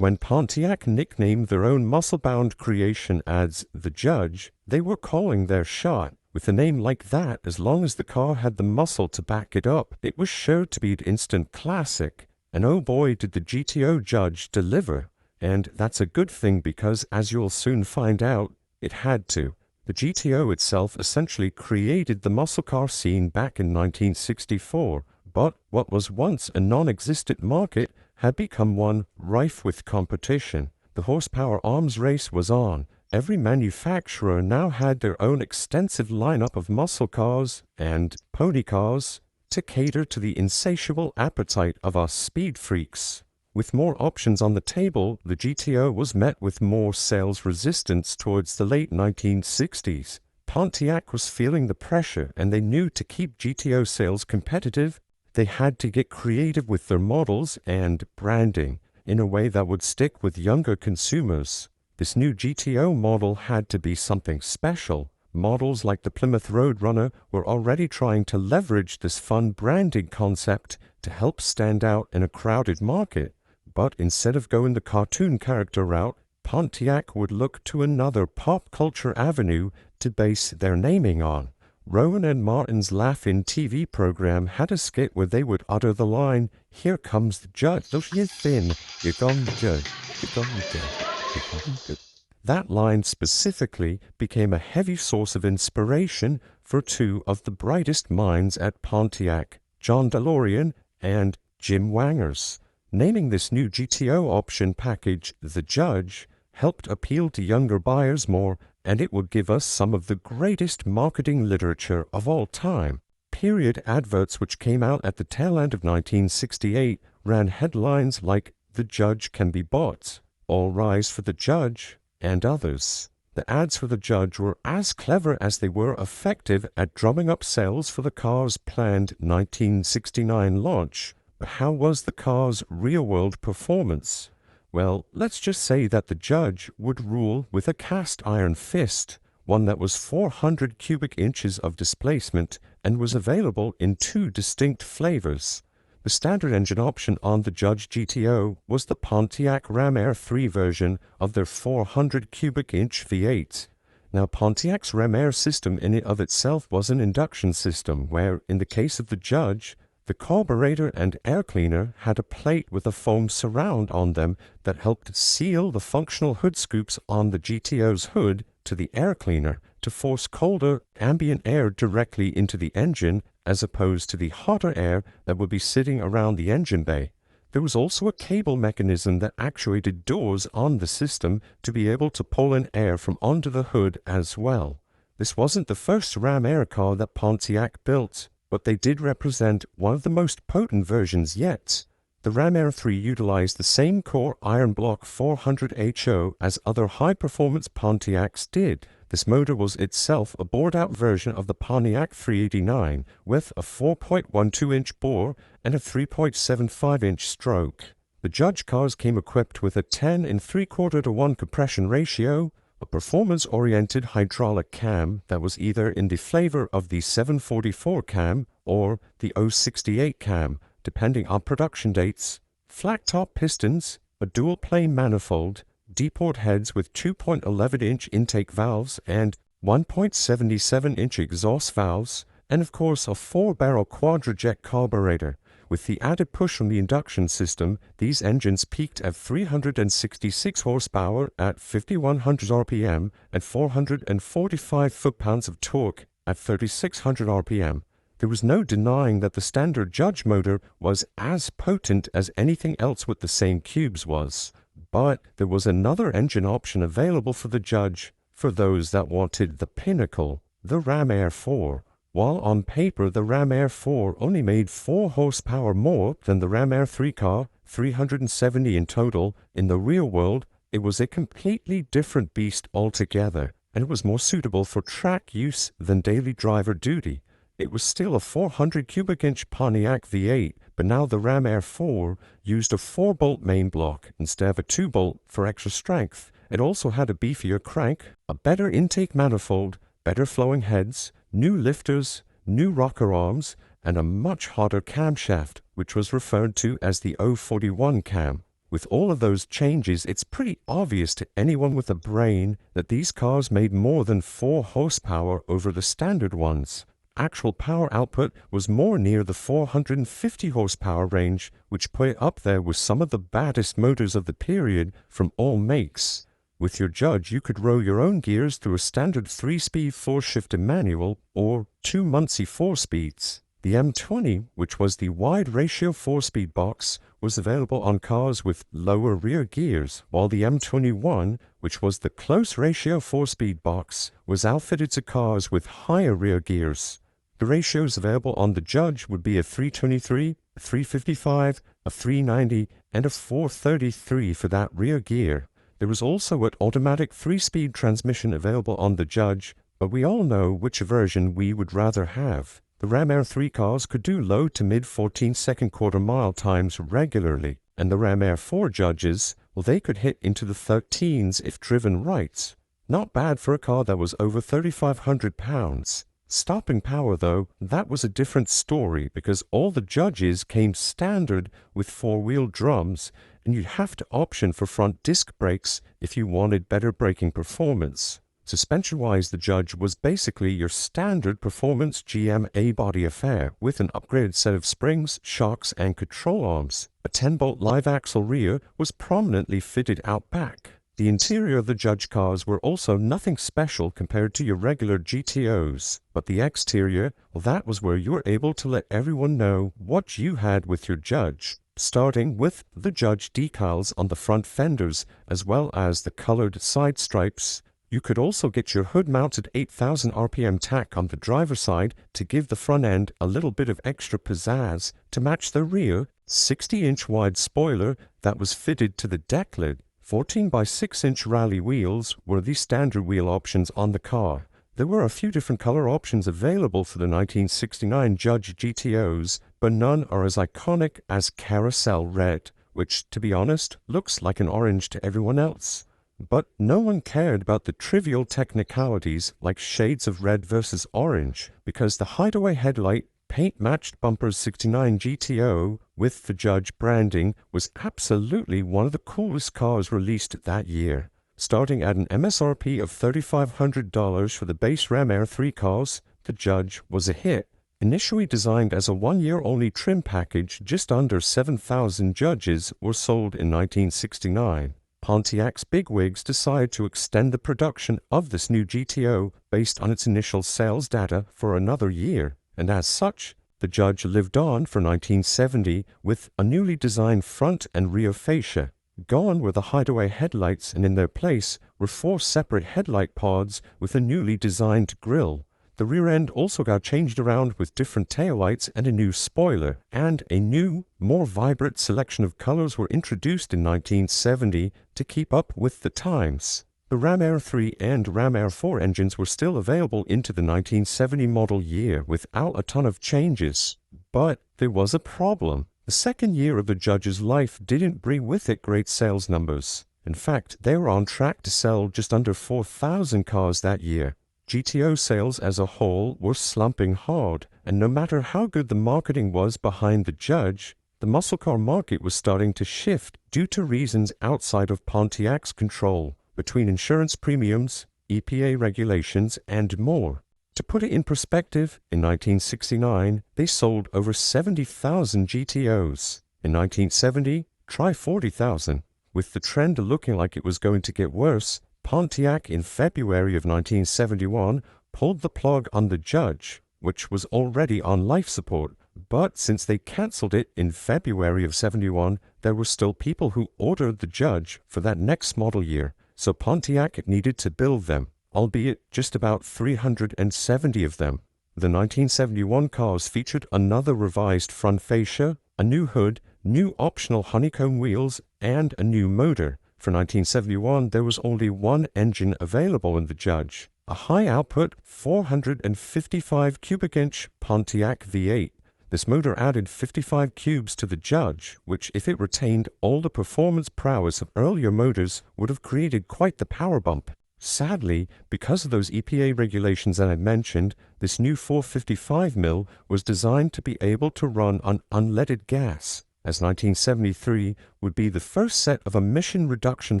When Pontiac nicknamed their own muscle-bound creation as the Judge, they were calling their shot. With a name like that, as long as the car had the muscle to back it up, it was sure to be an instant classic. And oh boy, did the GTO Judge deliver. And that's a good thing because, as you'll soon find out, it had to. The GTO itself essentially created the muscle car scene back in 1964, but what was once a non-existent market had become one rife with competition. The horsepower arms race was on. Every manufacturer now had their own extensive lineup of muscle cars and pony cars to cater to the insatiable appetite of us speed freaks. With more options on the table, the GTO was met with more sales resistance towards the late 1960s. Pontiac was feeling the pressure, and they knew to keep GTO sales competitive, they had to get creative with their models and branding in a way that would stick with younger consumers. This new GTO model had to be something special. Models like the Plymouth Roadrunner were already trying to leverage this fun branding concept to help stand out in a crowded market. But instead of going the cartoon character route, Pontiac would look to another pop culture avenue to base their naming on. Rowan and Martin's Laugh-In TV program had a skit where they would utter the line, "Here comes the judge, though she has been, here comes the judge, here comes the judge, here comes the judge." That line specifically became a heavy source of inspiration for two of the brightest minds at Pontiac, John DeLorean and Jim Wangers. Naming this new GTO option package the Judge helped appeal to younger buyers more, and it would give us some of the greatest marketing literature of all time. Period adverts which came out at the tail end of 1968 ran headlines like "The Judge can be bought," "All rise for the Judge," and others. The ads for the Judge were as clever as they were effective at drumming up sales for the car's planned 1969 launch. But how was the car's real-world performance? Well, let's just say that the Judge would rule with a cast-iron fist, one that was 400 cubic inches of displacement and was available in two distinct flavors. The standard engine option on the Judge GTO was the Pontiac Ram Air 3 version of their 400 cubic inch V8. Now, Pontiac's Ram Air system in and of itself was an induction system where, in the case of the Judge, the carburetor and air cleaner had a plate with a foam surround on them that helped seal the functional hood scoops on the GTO's hood to the air cleaner to force colder ambient air directly into the engine as opposed to the hotter air that would be sitting around the engine bay. There was also a cable mechanism that actuated doors on the system to be able to pull in air from under the hood as well. This wasn't the first Ram Air car that Pontiac built, but they did represent one of the most potent versions yet. The Ram Air 3 utilized the same core iron block 400 HO as other high-performance Pontiacs did. This motor was itself a bored-out version of the Pontiac 389 with a 4.12-inch bore and a 3.75-inch stroke. The Judge cars came equipped with a 10 3/4-to-1 compression ratio, a performance-oriented hydraulic cam that was either in the flavor of the 744 cam or the 068 cam, depending on production dates, flat-top pistons, a dual-plane manifold, D-port heads with 2.11-inch intake valves and 1.77-inch exhaust valves, and of course a 4-barrel quadrajet carburetor. With the added push from the induction system, these engines peaked at 366 horsepower at 5,100 RPM and 445 foot-pounds of torque at 3,600 RPM. There was no denying that the standard Judge motor was as potent as anything else with the same cubes was. But there was another engine option available for the Judge for those that wanted the pinnacle, the Ram Air 4. While on paper the Ram Air 4 only made 4 horsepower more than the Ram Air 3 car, 370 in total, in the real world it was a completely different beast altogether, and it was more suitable for track use than daily driver duty. It was still a 400 cubic inch Pontiac V8, but now the Ram Air 4 used a 4-bolt main block instead of a 2-bolt for extra strength. It also had a beefier crank, a better intake manifold, better flowing heads, new lifters, new rocker arms, and a much hotter camshaft, which was referred to as the 041 cam. With all of those changes, it's pretty obvious to anyone with a brain that these cars made more than 4 horsepower over the standard ones. Actual power output was more near the 450 horsepower range, which put it up there with some of the baddest motors of the period from all makes. With your Judge, you could row your own gears through a standard 3-speed 4-shifter manual or 2 Muncie 4-speeds. The M20, which was the wide ratio 4-speed box, was available on cars with lower rear gears, while the M21, which was the close ratio 4-speed box, was outfitted to cars with higher rear gears. The ratios available on the Judge would be a 323, a 355, a 390, and a 433 for that rear gear. There was also an automatic 3-speed transmission available on the Judge, but we all know which version we would rather have. The Ram Air 3 cars could do low to mid 14-second quarter-mile times regularly, and the Ram Air 4 Judges, well, they could hit into the 13s if driven right. Not bad for a car that was over 3,500 pounds. Stopping power, though, that was a different story because all the Judges came standard with 4-wheel drums, and you'd have to option for front disc brakes if you wanted better braking performance. Suspension-wise, the Judge was basically your standard performance GM A-body affair with an upgraded set of springs, shocks, and control arms. A 10-bolt live axle rear was prominently fitted out back. The interior of the Judge cars were also nothing special compared to your regular GTOs, but the exterior, well, that was where you were able to let everyone know what you had with your Judge, starting with the Judge decals on the front fenders as well as the colored side stripes. You could also get your hood-mounted 8,000 RPM tack on the driver's side to give the front end a little bit of extra pizzazz to match the rear 60-inch wide spoiler that was fitted to the deck lid. 14 by 6-inch rally wheels were the standard wheel options on the car. There were a few different color options available for the 1969 Judge GTOs, but none are as iconic as Carousel Red, which, to be honest, looks like an orange to everyone else. But no one cared about the trivial technicalities like shades of red versus orange, because the Hideaway headlight paint-matched Bumpers 69 GTO with the Judge branding was absolutely one of the coolest cars released that year. Starting at an MSRP of $3,500 for the base Ram Air 3 cars, the Judge was a hit. Initially designed as a 1-year-only trim package, just under 7,000 Judges were sold in 1969. Pontiac's bigwigs decided to extend the production of this new GTO based on its initial sales data for another year, and as such, the Judge lived on for 1970 with a newly designed front and rear fascia. Gone were the Hideaway headlights, and in their place were 4 separate headlight pods with a newly designed grille. The rear end also got changed around with different taillights and a new spoiler, and a new, more vibrant selection of colors were introduced in 1970 to keep up with the times. The Ram Air 3 and Ram Air 4 engines were still available into the 1970 model year without a ton of changes, but there was a problem. The second year of the Judge's life didn't bring with it great sales numbers. In fact, they were on track to sell just under 4,000 cars that year. GTO sales as a whole were slumping hard, and no matter how good the marketing was behind the Judge, the muscle car market was starting to shift due to reasons outside of Pontiac's control, between insurance premiums, EPA regulations, and more. To put it in perspective, in 1969, they sold over 70,000 GTOs. In 1970, try 40,000. With the trend looking like it was going to get worse, Pontiac in February of 1971 pulled the plug on the Judge, which was already on life support. But since they cancelled it in February of 71, there were still people who ordered the Judge for that next model year, so Pontiac needed to build them, albeit just about 370 of them. The 1971 cars featured another revised front fascia, a new hood, new optional honeycomb wheels, and a new motor. For 1971, there was only one engine available in the Judge, a high-output 455 cubic inch Pontiac V8. This motor added 55 cubes to the Judge, which, if it retained all the performance prowess of earlier motors, would have created quite the power bump. Sadly, because of those EPA regulations that I mentioned, this new 455 mil was designed to be able to run on unleaded gas. as 1973 would be the first set of emission reduction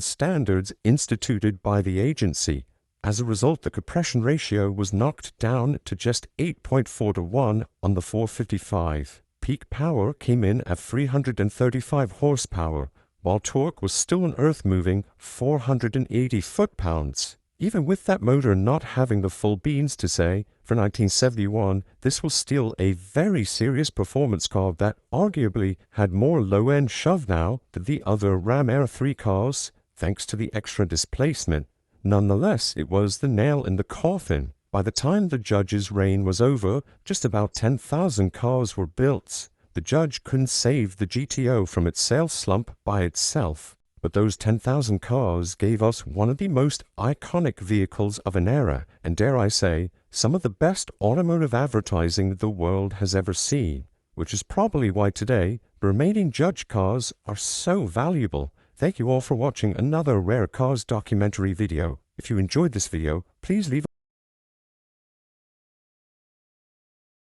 standards instituted by the agency. As a result, the compression ratio was knocked down to just 8.4 to 1 on the 455. Peak power came in at 335 horsepower, while torque was still an earth-moving 480 foot-pounds. Even with that motor not having the full beans to say, for 1971, this was still a very serious performance car that arguably had more low-end shove now than the other Ram Air 3 cars, thanks to the extra displacement. Nonetheless, it was the nail in the coffin. By the time the Judge's reign was over, just about 10,000 cars were built. The Judge couldn't save the GTO from its sales slump by itself. But those 10,000 cars gave us one of the most iconic vehicles of an era, and dare I say, some of the best automotive advertising the world has ever seen, which is probably why today, the remaining Judge cars are so valuable. Thank you all for watching another Rare Cars documentary video. If you enjoyed this video, please leave